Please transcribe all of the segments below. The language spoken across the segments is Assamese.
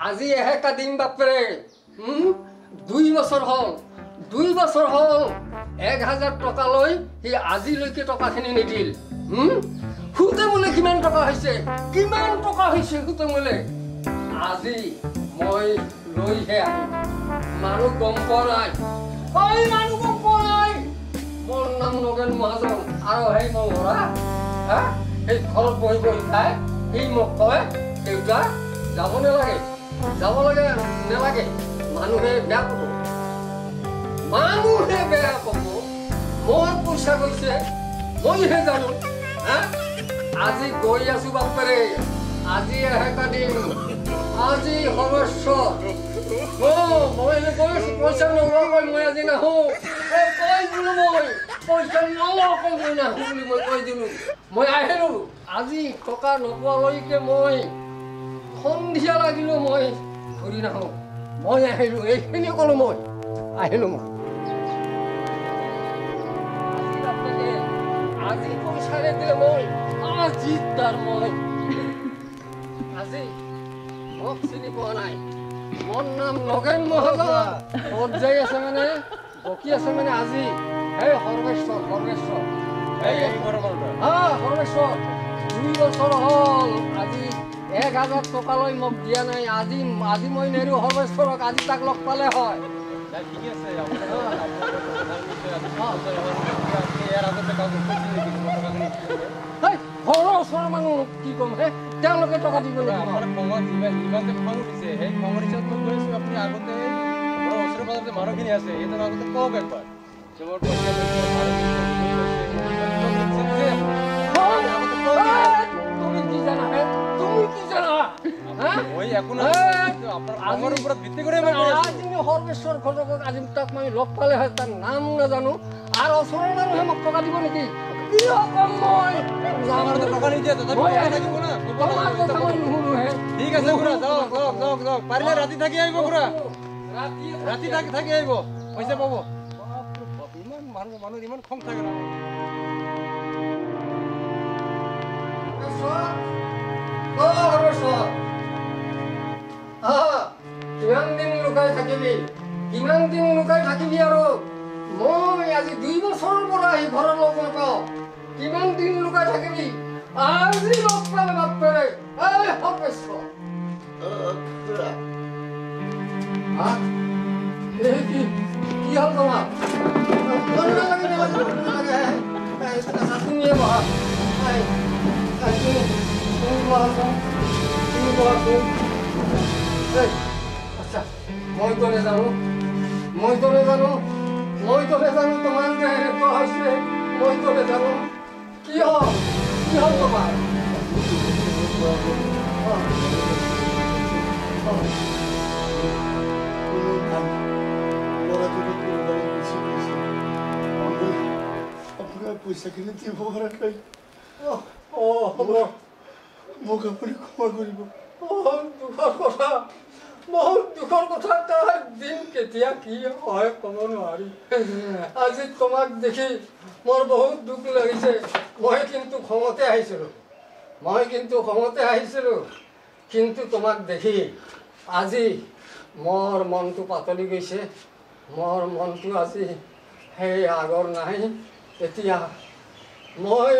আজি এহেকা দিম বাপৰে 2 বছৰ হ'ল 1000 টকা লৈ সি আজিলৈকে টকাখিনি নিদিল সুতে মোলে কিমান টকা হৈছে সুতে মোলে আজি মই লৈহে আহিম মানুহ গম পোৱা নাই মোৰ নাম নগেন মহাজন আৰু সেই মই ল'ৰা সেই ঘৰত বহি খাই সি মোক কয় দেউতা যাব নালাগে মানুহে বেয়া পাব মোৰ পইচা গৈছে মইহে জানো আজি গৈ আছো বাপৰে আজি এহেকা দিম আজি সৰ্বেশ্বৰ মই পইচা নোলোৱাকৈ মই আজি নাহো কৈ দিলো মই পইচা নোলোৱাকৈ মই নাহো বুলি মই কৈ দিলো মই আহিলো আজি টকা নোপোৱালৈকে মই সন্ধিয়া লাগিলো মই ঘূৰি নাহো মই আহিলো এইখিনি কলো মই আহিলো মই আজি পইচা নিদিলে মই আজি তাৰ মই আজি মোক চিনি পোৱা নাই মোৰ নাম নগেন মহাজন ক'ত যাই আছে মানে বকি আছে মানে আজি সেই সৰ্বেশ্বৰ সৰ্বেশ্বৰ 2 বছৰ হ'ল আজি 1000 টকা লৈ মোক দিয়া নাই আজি মই নেৰো সৰ্বেশ্বৰক আজি তাক লগ পালে হয় ঠিক আছে ঘৰৰ ওচৰৰ মানুহ কি ক'ম হে তেওঁলোকে টকা দিব মানুহখিনি আছে তুমি কি জানা সৰ্বেশ্বৰ ঘটকক আজি তাক মই লগ পালে হয় তাৰ নাম নাজানো আৰু ওচৰৰ মানুহে মোক টকা দিব নেকি ঠিক আছে পাৰিলে ৰাতি থাকি আহিব ৰাতি থাকি আহিব পইচা পাব ইমান মানুহ ইমান খং থাকে না কিমান দিন লুকাই থাকিবি আৰু মই আজি 2 বছৰৰ পৰা আহি ঘৰত লগ নাপাওঁ কিমান দিন লুকাই থাকিবি আজি লগ পালে বাপৰে সৰ্বেশ্বৰ কি হ'ল তোমাৰ মইতো নেজানো তোমাৰ যে এনেকুৱা হৈছে মইতো নেজানো কি হ'ল তোমাৰ আপোনাৰ পইচাখিনি দিব পৰা নাই মোক আপুনি ক্ষমা কৰিব বহুত দুখৰ কথা তাৰ দিন কেতিয়া কি হয় ক'ব নোৱাৰি আজি তোমাক দেখি মোৰ বহুত দুখ লাগিছে মই কিন্তু খঙতে আহিছিলোঁ কিন্তু তোমাক দেখি আজি মোৰ মনটো পাতলি গৈছে মোৰ মনটো আজি সেই আগৰ নাই এতিয়া মই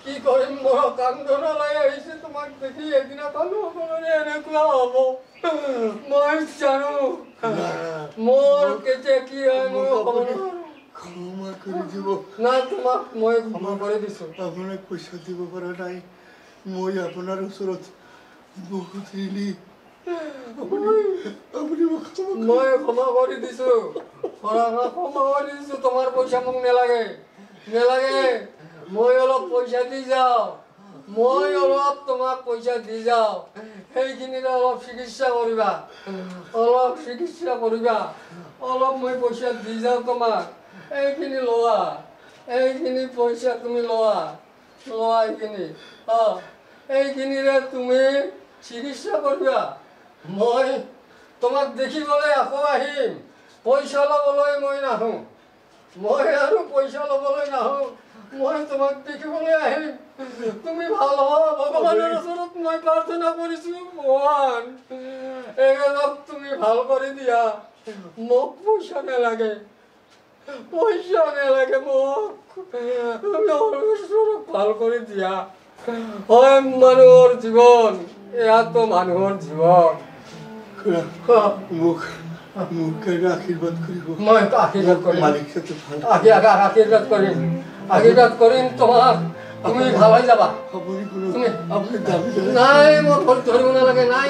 কি কৰিম মোৰ কান্দনলৈ আহিছে তোমাক দেখি এদিনাখন এনেকুৱা হ'ব মই জানো মোৰ কেতিয়া কি হয় মই ক'ব নোৱাৰো ক্ষমা কৰি দিব না তোমাক মই ক্ষমা কৰি দিছোঁ আপোনাক পইচা দিব পৰা নাই মই আপোনাৰ ওচৰত বহুত ঋণী মই ক্ষমা কৰি দিছোঁ তোমাৰ পইচা মোক নেলাগে মই অলপ পইচা দি যাওঁ তোমাক পইচা দি যাওঁ সেইখিনিতে অলপ চিকিৎসা কৰিবা অলপ মই পইচা দি যাওঁ তোমাক এইখিনি লোৱা এইখিনি পইচা তুমি লোৱা এইখিনিৰে তুমি চিকিৎসা কৰিবা মই তোমাক দেখিবলৈ আকৌ আহিম পইচা ল'বলৈ মই নাহোঁ মই আৰু পইচা ল'বলৈ নাহোঁ মই তোমাক দেখিবলৈ আহিম তুমি ভাল হোৱা ভগৱানৰ ওচৰত মই প্ৰাৰ্থনা কৰিছো ভগৱান এগেলক তুমি ভাল কৰি দিয়া মোক পইচা নালাগে মোক তুমি ঈশ্বৰক ভাল কৰি দিয়া হয় মানুহৰ জীৱন এয়াতো মানুহৰ জীৱন মোক আশীৰ্বাদ কৰিব মই আশীৰ্বাদ কৰিম মালিক সাথে ভাল আশীৰ্বাদ কৰিম তোমাক তুমি ভাল হৈ যাবা আপুনি কোনো তুমি আপুনি দাবী নাই মই ভুল ধৰিব নালাগে নাই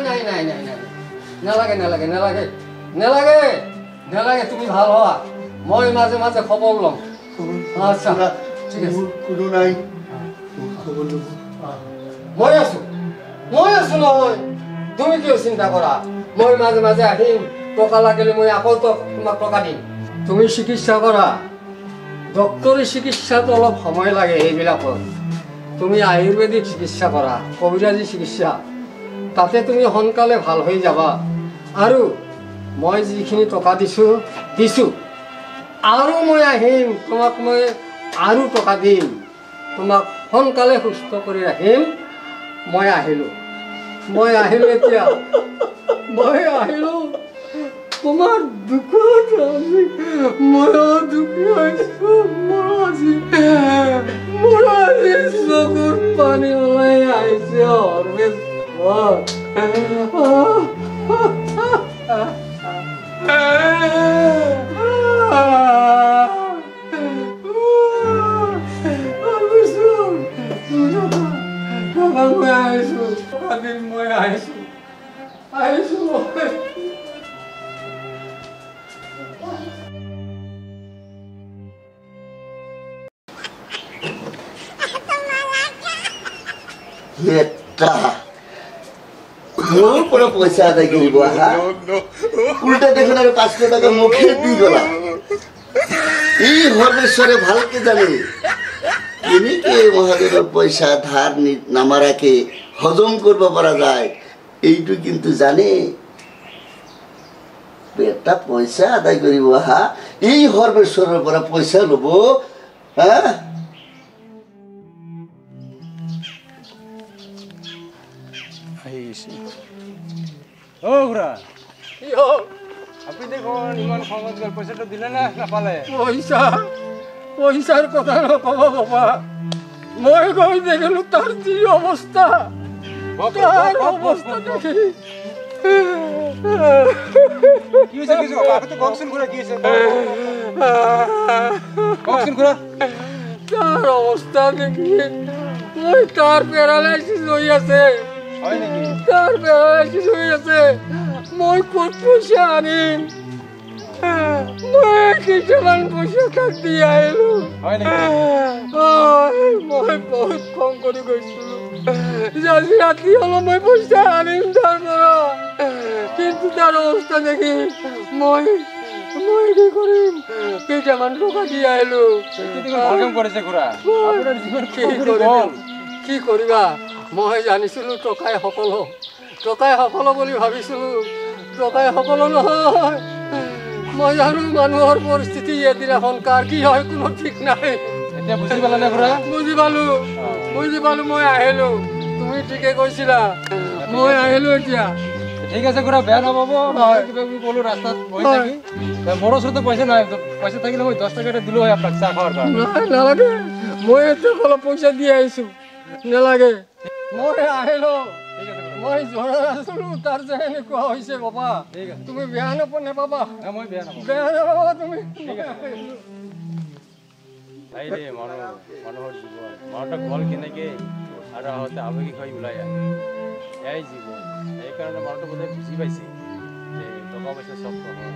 নালাগে তুমি ভাল হোৱা মই মাজে মাজে খবৰ ল'ম আচ্ছা ঠিক আছে কোনো নাই খবৰ ল'ব মই আছো নহয় তুমি কিয় চিন্তা কৰা মই মাজে মাজে আহিম টকা লাগিলে মই আকৌ তোমাক টকা দিম তুমি চিকিৎসা কৰা ডক্টৰী চিকিৎসাত অলপ সময় লাগে এইবিলাকত তুমি আয়ুৰ্বেদিক চিকিৎসা কৰা কবিৰাজী চিকিৎসা তাতে তুমি সোনকালে ভাল হৈ যাবা আৰু মই যিখিনি টকা দিছোঁ আৰু মই আহিম তোমাক মই আৰু টকা দিম তোমাক সোনকালে সুস্থ কৰি ৰাখিম মই আহিলোঁ এতিয়া মই আহিলোঁ তোমাৰ দুখত ময়ো দুখী হৈছোঁ মোৰ আজি চকুত পানী ওলাই আহিছে মই আহিছোঁ মোৰ পৰা পইচা আদায় কৰিব আহা উল্টা দেখোন আৰু 500 টাকা মুখে দি গলা এই সৰ্বেশ্বৰে ভালকে জানে কেনেকে মহাদেৱৰ পইচা ধাৰ নামাৰাকে হজম কৰিব পৰা যায় এইটো কিন্তু জানে বেটা পইচা আদায় কৰিব আহা এই সৰ্বেশ্বৰৰ পৰা পইচা ল'ব হা আপনি দেখুন ইমান খঙত গেল পয়সাটা দিলে না নাপালে পইচাৰ কথা নকব বাবা মই গৈ দেখিলো তাৰ যি অৱস্থা দেখি কি হৈছে আপনি তো ককসন ঘুৰে কি হৈছে ককসন ঘুৰে তাৰ অৱস্থা দেখি মই তাৰ পেৰালাইছিস হৈ আছে হয় নেকি তাৰ পেৰালাইছিস হৈ আছে মই ক'ত পইচা আনিম মই কিছুমান পইচা তাক দি আহিলো হয় নেকি মই বহুত খং কৰি গৈছিলো আজি ৰাতি হলো মই পইচা আনিম তাৰ পৰা কিন্তু তাৰ অৱস্থা দেখি মই কি কৰিম কেইটামান টকা দি আহিলো কি কৰিবা মই জানিছিলো টকাই সকলো বুলি ভাবিছিলো টকাই সকলো নহয় মই জানো মানুহৰ পৰিস্থিতি এদিনাখন কাৰ কি হয় কোনো ঠিক নাই এতিয়া বুজি পালা নে খুৰা বুজি পালো মই আহিলো তুমি ঠিকে কৈছিলা মই আহিলো এতিয়া ঠিক আছে খুৰা বেয়া নাপাব কিবা ক'লো ৰাস্তাত বহি থাকি মোৰ ওচৰতে পইচা নাই পইচা থাকিলে মই 10 টকা দিলো হয় আপোনাক চাহ খোৱাৰ কাৰণে নালাগে মই এতিয়া অলপ পইচা দি আহিছো নালাগে মই আহিলো মই জৰা আছিলো তাৰ যে এনেকুৱা হৈছে বাবা তুমি বেয়া নাপাবা মই বেয়া নাপাবা তুমি মানুহৰ জীৱন মানুহক ভাল কেনেকে আৰু আহোঁতে আৱেগিক হৈ ওলাই আহে এয়াই জীৱন সেইকাৰণে মানুহটো বোধহয় বুজি পাইছে যে টকা পইচা চব নহয়